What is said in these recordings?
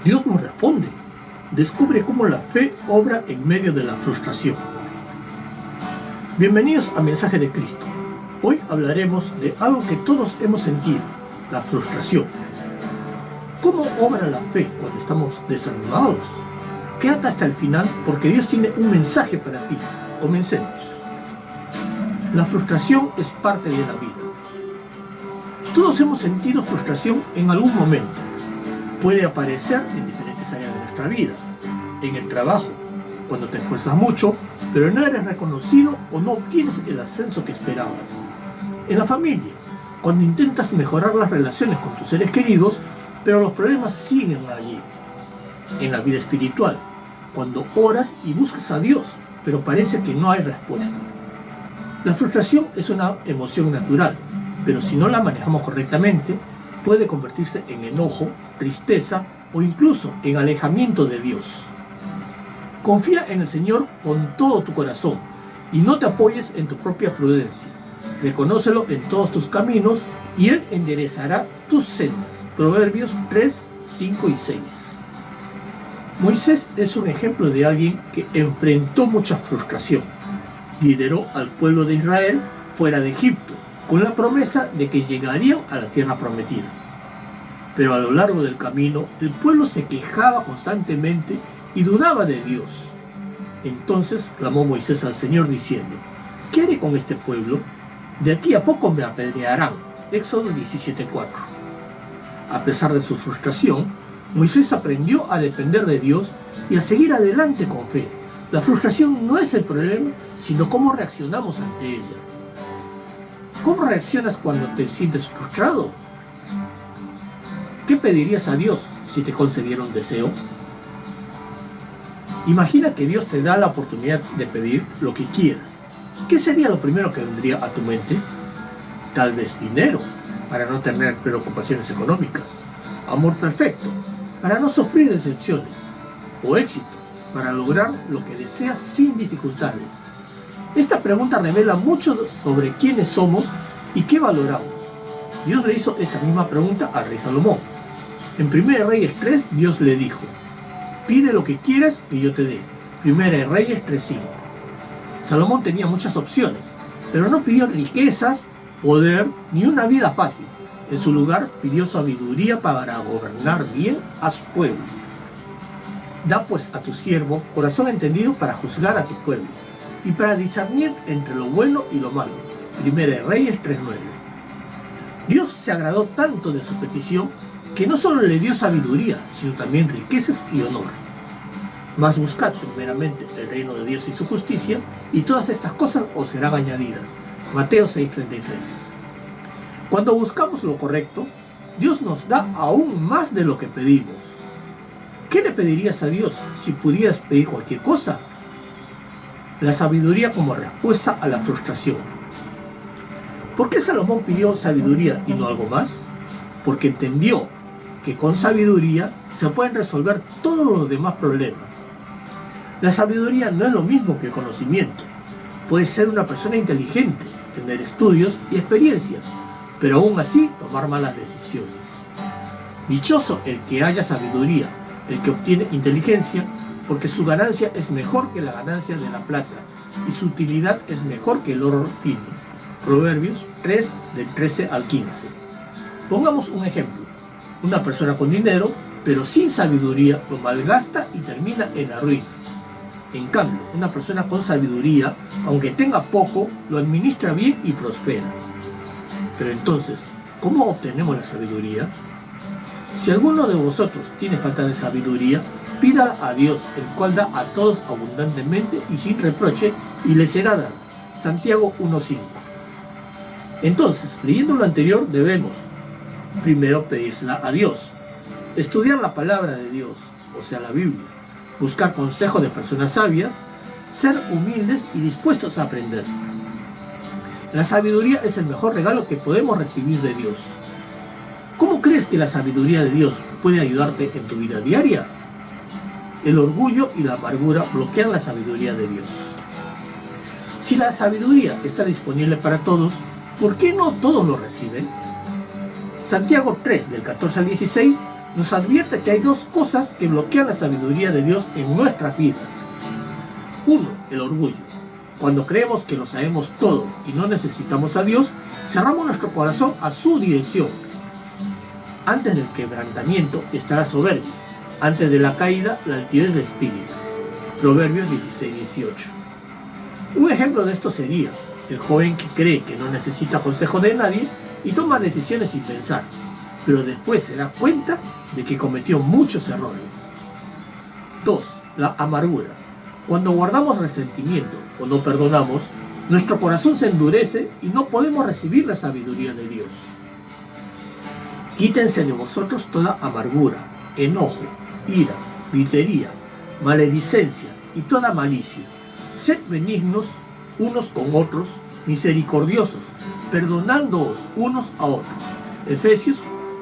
Dios nos responde. Descubre cómo la fe obra en medio de la frustración. Bienvenidos a Mensaje de Cristo. Hoy hablaremos de algo que todos hemos sentido, la frustración. ¿Cómo obra la fe cuando estamos desanimados? Quédate hasta el final porque Dios tiene un mensaje para ti. Comencemos. La frustración es parte de la vida. Todos hemos sentido frustración en algún momento. Puede aparecer en diferentes áreas de nuestra vida. En el trabajo, cuando te esfuerzas mucho, pero no eres reconocido o no obtienes el ascenso que esperabas. En la familia, cuando intentas mejorar las relaciones con tus seres queridos, pero los problemas siguen allí. En la vida espiritual, cuando oras y buscas a Dios, pero parece que no hay respuesta. La frustración es una emoción natural, pero si no la manejamos correctamente, puede convertirse en enojo, tristeza o incluso en alejamiento de Dios. Confía en el Señor con todo tu corazón y no te apoyes en tu propia prudencia. Reconócelo en todos tus caminos y Él enderezará tus sendas. Proverbios 3, 5 y 6. Moisés es un ejemplo de alguien que enfrentó mucha frustración. Lideró al pueblo de Israel fuera de Egipto, con la promesa de que llegarían a la tierra prometida. Pero a lo largo del camino, el pueblo se quejaba constantemente y dudaba de Dios. Entonces clamó Moisés al Señor diciendo: ¿qué haré con este pueblo? De aquí a poco me apedrearán. Éxodo 17:4. A pesar de su frustración, Moisés aprendió a depender de Dios y a seguir adelante con fe. La frustración no es el problema, sino cómo reaccionamos ante ella. ¿Cómo reaccionas cuando te sientes frustrado? ¿Qué pedirías a Dios si te concediera un deseo? Imagina que Dios te da la oportunidad de pedir lo que quieras. ¿Qué sería lo primero que vendría a tu mente? Tal vez dinero, para no tener preocupaciones económicas. Amor perfecto, para no sufrir decepciones. O éxito, para lograr lo que deseas sin dificultades. Esta pregunta revela mucho sobre quiénes somos y qué valoramos. Dios le hizo esta misma pregunta al rey Salomón. En 1 Reyes 3, Dios le dijo: pide lo que quieras que yo te dé. 1 Reyes 3:5. Salomón tenía muchas opciones, pero no pidió riquezas, poder ni una vida fácil. En su lugar pidió sabiduría para gobernar bien a su pueblo. Da pues a tu siervo corazón entendido para juzgar a tu pueblo y para discernir entre lo bueno y lo malo. 1 Reyes 3:9. Dios se agradó tanto de su petición que no solo le dio sabiduría, sino también riquezas y honor. Mas buscad primeramente el reino de Dios y su justicia, y todas estas cosas os serán añadidas. Mateo 6:33. Cuando buscamos lo correcto, Dios nos da aún más de lo que pedimos. ¿Qué le pedirías a Dios si pudieras pedir cualquier cosa? La sabiduría como respuesta a la frustración. ¿Por qué Salomón pidió sabiduría y no algo más? Porque entendió que con sabiduría se pueden resolver todos los demás problemas. La sabiduría no es lo mismo que el conocimiento. Puedes ser una persona inteligente, tener estudios y experiencia, pero aún así tomar malas decisiones. Dichoso el que haya sabiduría, el que obtiene inteligencia, porque su ganancia es mejor que la ganancia de la plata, y su utilidad es mejor que el oro fino. Proverbios 3, del 13 al 15. Pongamos un ejemplo. Una persona con dinero, pero sin sabiduría, lo malgasta y termina en la ruina. En cambio, una persona con sabiduría, aunque tenga poco, lo administra bien y prospera. Pero entonces, ¿cómo obtenemos la sabiduría? Si alguno de vosotros tiene falta de sabiduría, pídala a Dios, el cual da a todos abundantemente y sin reproche, y le será dada. Santiago 1:5. Entonces, leyendo lo anterior, debemos primero pedírsela a Dios, estudiar la palabra de Dios, o sea la Biblia, buscar consejo de personas sabias, ser humildes y dispuestos a aprender. La sabiduría es el mejor regalo que podemos recibir de Dios. ¿Cómo crees que la sabiduría de Dios puede ayudarte en tu vida diaria? El orgullo y la amargura bloquean la sabiduría de Dios. Si la sabiduría está disponible para todos, ¿por qué no todos lo reciben? Santiago 3, del 14 al 16, nos advierte que hay dos cosas que bloquean la sabiduría de Dios en nuestras vidas. Uno, el orgullo. Cuando creemos que lo sabemos todo y no necesitamos a Dios, cerramos nuestro corazón a su dirección. Antes del quebrantamiento está la soberbia, antes de la caída, la altivez de espíritu. Proverbios 16-18. Un ejemplo de esto sería el joven que cree que no necesita consejo de nadie y toma decisiones sin pensar, pero después se da cuenta de que cometió muchos errores. 2. La amargura. Cuando guardamos resentimiento o no perdonamos, nuestro corazón se endurece y no podemos recibir la sabiduría de Dios. Quítense de vosotros toda amargura, enojo, ira, gritería, maledicencia y toda malicia. Sed benignos unos con otros, misericordiosos, perdonándoos unos a otros. Efesios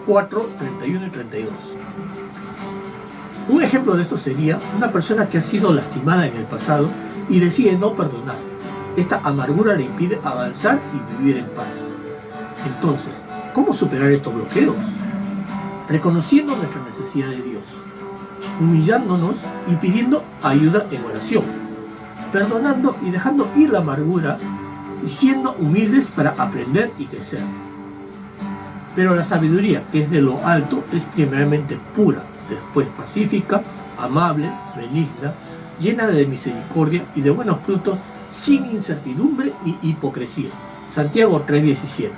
4, 31 y 32. Un ejemplo de esto sería una persona que ha sido lastimada en el pasado y decide no perdonar. Esta amargura le impide avanzar y vivir en paz. Entonces, ¿cómo superar estos bloqueos? Reconociendo nuestra necesidad de Dios, humillándonos y pidiendo ayuda en oración, perdonando y dejando ir la amargura y siendo humildes para aprender y crecer. Pero la sabiduría, que es de lo alto, es primeramente pura, después pacífica, amable, benigna, llena de misericordia y de buenos frutos, sin incertidumbre ni hipocresía. Santiago 3:17.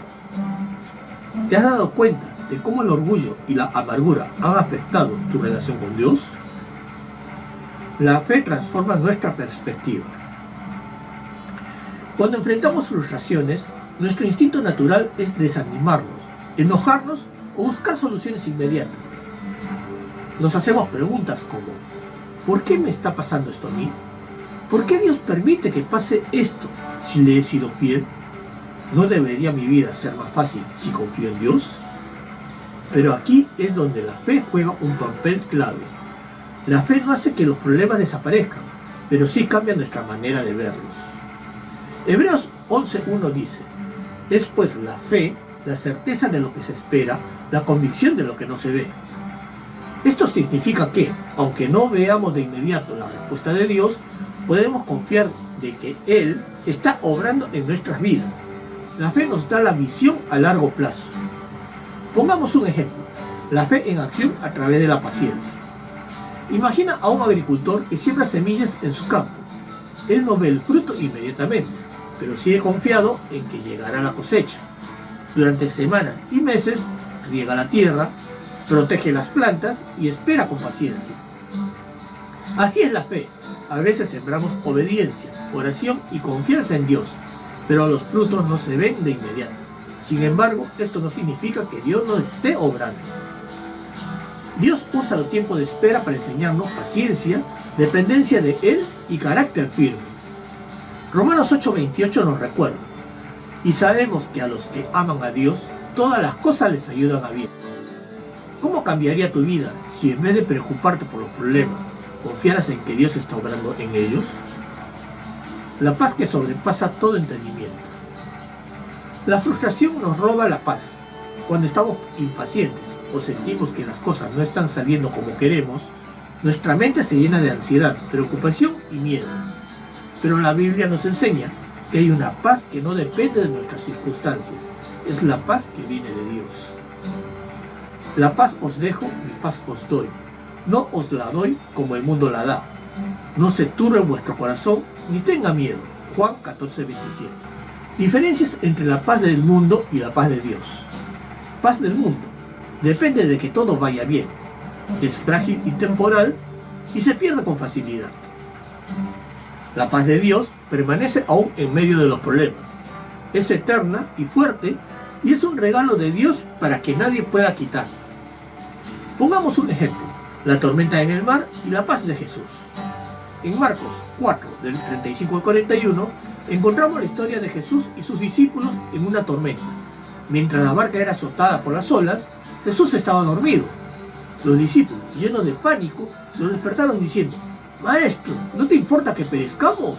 ¿Te has dado cuenta de cómo el orgullo y la amargura han afectado tu relación con Dios? La fe transforma nuestra perspectiva. Cuando enfrentamos frustraciones, nuestro instinto natural es desanimarnos, enojarnos o buscar soluciones inmediatas. Nos hacemos preguntas como: ¿por qué me está pasando esto a mí? ¿Por qué Dios permite que pase esto si le he sido fiel? ¿No debería mi vida ser más fácil si confío en Dios? Pero aquí es donde la fe juega un papel clave. La fe no hace que los problemas desaparezcan, pero sí cambia nuestra manera de verlos. Hebreos 11:1 dice: es pues la fe, la certeza de lo que se espera, la convicción de lo que no se ve. Esto significa que, aunque no veamos de inmediato la respuesta de Dios, podemos confiar de que Él está obrando en nuestras vidas. La fe nos da la visión a largo plazo. Pongamos un ejemplo: la fe en acción a través de la paciencia. Imagina a un agricultor que siembra semillas en su campo. Él no ve el fruto inmediatamente, pero sigue confiado en que llegará la cosecha. Durante semanas y meses riega la tierra, protege las plantas y espera con paciencia. Así es la fe. A veces sembramos obediencia, oración y confianza en Dios, pero los frutos no se ven de inmediato. Sin embargo, esto no significa que Dios no esté obrando. Dios usa los tiempos de espera para enseñarnos paciencia, dependencia de Él y carácter firme. Romanos 8:28 nos recuerda: y sabemos que a los que aman a Dios, todas las cosas les ayudan a bien. ¿Cómo cambiaría tu vida si en vez de preocuparte por los problemas, confiaras en que Dios está obrando en ellos? La paz que sobrepasa todo entendimiento. La frustración nos roba la paz. Cuando estamos impacientes o sentimos que las cosas no están saliendo como queremos, nuestra mente se llena de ansiedad, preocupación y miedo. Pero la Biblia nos enseña que hay una paz que no depende de nuestras circunstancias. Es la paz que viene de Dios. La paz os dejo, mi paz os doy. No os la doy como el mundo la da. No se turbe vuestro corazón, ni tenga miedo. Juan 14:27. Diferencias entre la paz del mundo y la paz de Dios. Paz del mundo. Depende de que todo vaya bien. Es frágil y temporal y se pierde con facilidad. La paz de Dios permanece aún en medio de los problemas. Es eterna y fuerte y es un regalo de Dios para que nadie pueda quitar. Pongamos un ejemplo: la tormenta en el mar y la paz de Jesús. En Marcos 4, del 35 al 41, encontramos la historia de Jesús y sus discípulos en una tormenta. Mientras la barca era azotada por las olas, Jesús estaba dormido. Los discípulos, llenos de pánico, lo despertaron diciendo: «Maestro, ¿no te importa que perezcamos?».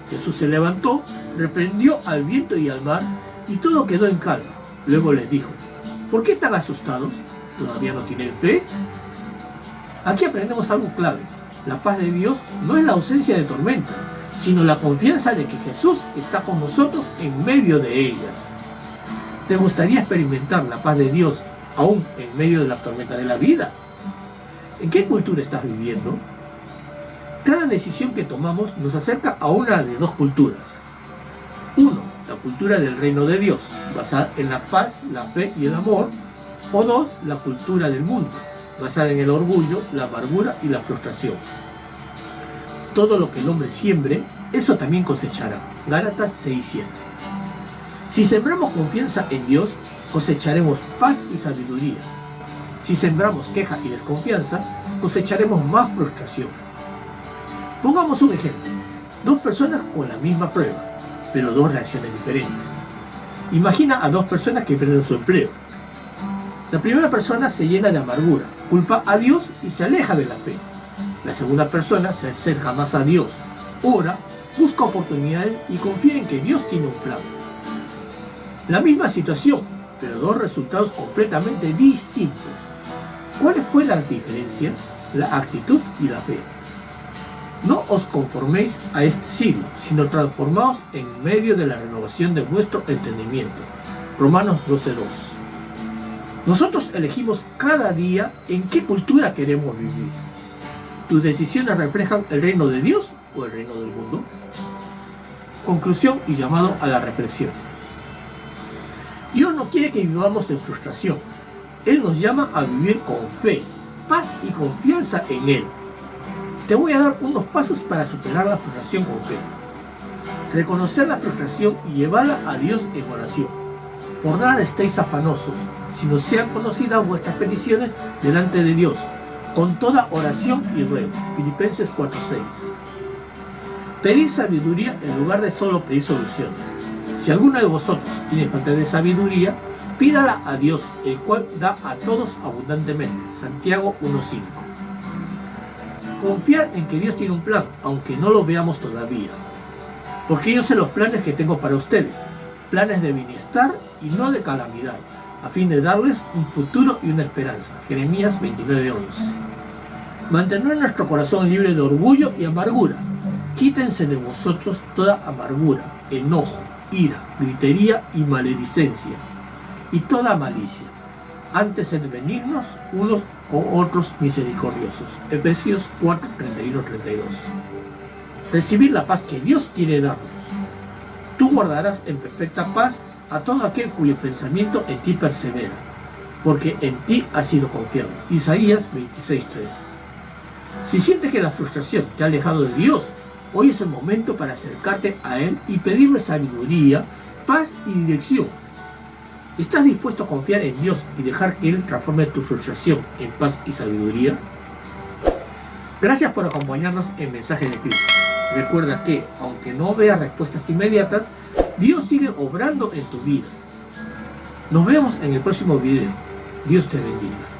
Jesús se levantó, reprendió al viento y al mar, y todo quedó en calma. Luego les dijo: «¿Por qué tan asustados? ¿Todavía no tienen fe? Aquí aprendemos algo clave. La paz de Dios no es la ausencia de tormenta, sino la confianza de que Jesús está con nosotros en medio de ellas. ¿Te gustaría experimentar la paz de Dios aún en medio de las tormentas de la vida? ¿En qué cultura estás viviendo? Cada decisión que tomamos nos acerca a una de dos culturas. 1. La cultura del reino de Dios, basada en la paz, la fe y el amor. O 2. La cultura del mundo, basada en el orgullo, la amargura y la frustración. Todo lo que el hombre siembre, eso también cosechará. Gálatas 6:7. Si sembramos confianza en Dios, cosecharemos paz y sabiduría. Si sembramos queja y desconfianza, cosecharemos más frustración. Pongamos un ejemplo. Dos personas con la misma prueba, pero dos reacciones diferentes. Imagina a dos personas que pierden su empleo. La primera persona se llena de amargura, culpa a Dios y se aleja de la fe. La segunda persona se acerca más a Dios, ora, busca oportunidades y confía en que Dios tiene un plan. La misma situación, pero dos resultados completamente distintos. ¿Cuál fue la diferencia? La actitud y la fe. No os conforméis a este siglo, sino transformaos en medio de la renovación de vuestro entendimiento. Romanos 12:2. Nosotros elegimos cada día en qué cultura queremos vivir. ¿Tus decisiones reflejan el reino de Dios o el reino del mundo? Conclusión y llamado a la reflexión. Dios no quiere que vivamos en frustración. Él nos llama a vivir con fe, paz y confianza en Él. Te voy a dar unos pasos para superar la frustración con fe. Reconocer la frustración y llevarla a Dios en oración. Por nada estéis afanosos, sino sean conocidas vuestras peticiones delante de Dios, con toda oración y ruego. Filipenses 4:6. Pedir sabiduría en lugar de solo pedir soluciones. Si alguno de vosotros tiene falta de sabiduría, pídala a Dios, el cual da a todos abundantemente. Santiago 1:5. Confiar en que Dios tiene un plan, aunque no lo veamos todavía. Porque yo sé los planes que tengo para ustedes, planes de bienestar y no de calamidad, a fin de darles un futuro y una esperanza. Jeremías 29:11. Mantener nuestro corazón libre de orgullo y amargura. Quítense de vosotros toda amargura, enojo, ira, gritería y maledicencia, y toda malicia. Antes sed benignos unos con otros misericordiosos. Efesios 4:31-32. Recibir la paz que Dios quiere darnos. Tú guardarás en perfecta paz a todo aquel cuyo pensamiento en ti persevera, porque en ti ha sido confiado. Isaías 26:3. Si sientes que la frustración te ha alejado de Dios, hoy es el momento para acercarte a Él y pedirle sabiduría, paz y dirección. ¿Estás dispuesto a confiar en Dios y dejar que Él transforme tu frustración en paz y sabiduría? Gracias por acompañarnos en Mensaje de Cristo. Recuerda que, aunque no veas respuestas inmediatas, Dios sigue obrando en tu vida. Nos vemos en el próximo video. Dios te bendiga.